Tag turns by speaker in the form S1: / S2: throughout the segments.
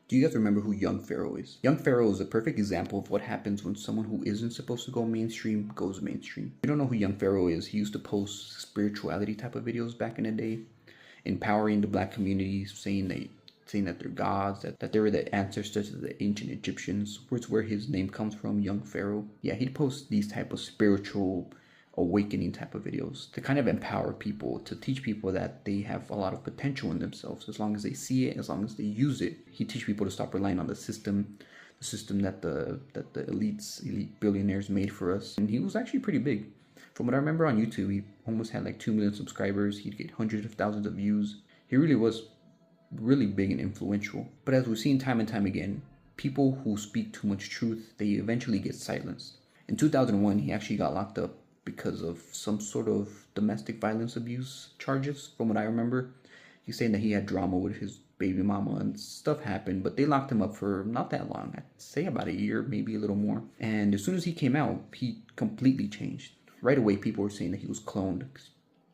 S1: Do you guys remember who Young Pharaoh is? Young Pharaoh is a perfect example of what happens when someone who isn't supposed to go mainstream goes mainstream. If you don't know who Young Pharaoh is, he used to post spirituality type of videos back in the day, empowering the black community, saying that they're gods, that they were the ancestors of the ancient Egyptians, which is where his name comes from, Young Pharaoh. Yeah, he'd post these type of spiritual awakening type of videos to kind of empower people, to teach people that they have a lot of potential in themselves as long as they see it, as long as they use it. He teach people to stop relying on the system that the elite billionaires made for us. And he was actually pretty big. From what I remember on YouTube, he almost had like 2 million subscribers. He'd get hundreds of thousands of views. He really was really big and influential. But as we've seen time and time again, people who speak too much truth, they eventually get silenced. In 2001, he actually got locked up because of some sort of domestic violence abuse charges, from what I remember. He's saying that he had drama with his baby mama and stuff happened, but they locked him up for not that long. I'd say about a year, maybe a little more. And as soon as he came out, he completely changed. Right away, people were saying that he was cloned.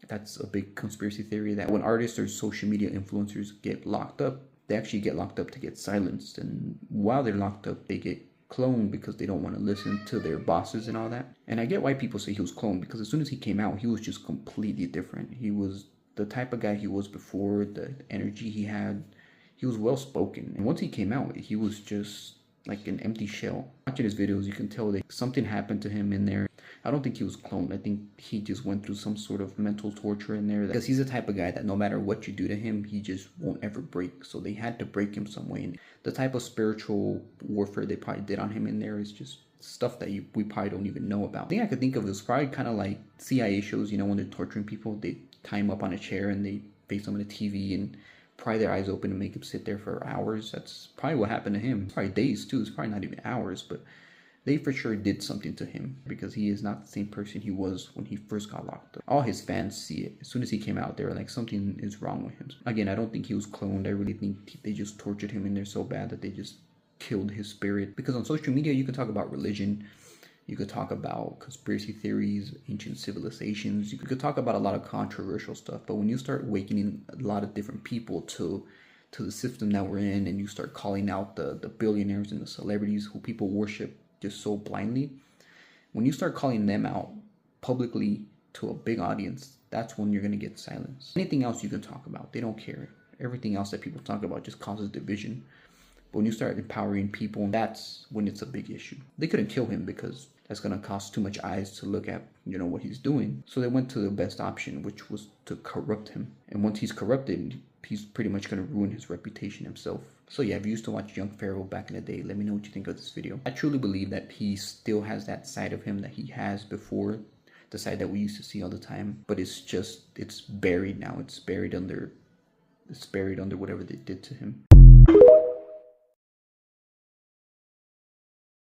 S1: That's a big conspiracy theory, that when artists or social media influencers get locked up, they actually get locked up to get silenced. And while they're locked up, they get cloned because they don't want to listen to their bosses and all that. And I get why people say he was cloned, because as soon as he came out, he was just completely different. He was the type of guy he was before, the energy he had. He was well spoken. And once he came out, he was just like an empty shell. Watching his videos, you can tell that something happened to him in there. I don't think he was cloned. I think he just went through some sort of mental torture in there. Because he's the type of guy that no matter what you do to him, he just won't ever break. So they had to break him some way. And the type of spiritual warfare they probably did on him in there is just stuff that we probably don't even know about. The thing I could think of is probably kind of like CIA shows, you know, when they're torturing people, they tie him up on a chair and they face him on a TV and pry their eyes open and make him sit there for hours. That's probably what happened to him. Probably days too. It's probably not even hours, but they for sure did something to him, because he is not the same person he was when he first got locked up. All his fans see it. As soon as he came out, they were like, something is wrong with him. Again, I don't think he was cloned. I really think they just tortured him in there so bad that they just killed his spirit. Because on social media, you can talk about religion, you could talk about conspiracy theories, ancient civilizations, you could talk about a lot of controversial stuff. But when you start awakening a lot of different people to the system that we're in, and you start calling out the billionaires and the celebrities who people worship just so blindly, when you start calling them out publicly to a big audience, that's when you're going to get silenced. Anything else you can talk about, they don't care. Everything else that people talk about just causes division. But when you start empowering people, that's when it's a big issue. They couldn't kill him because that's going to cost too much eyes to look at, you know, what he's doing. So they went to the best option, which was to corrupt him. And once he's corrupted, he's pretty much going to ruin his reputation himself. So yeah, if you used to watch Young Pharaoh back in the day, let me know what you think of this video. I truly believe that he still has that side of him that he has before, the side that we used to see all the time. But it's buried now. It's buried under whatever they did to him.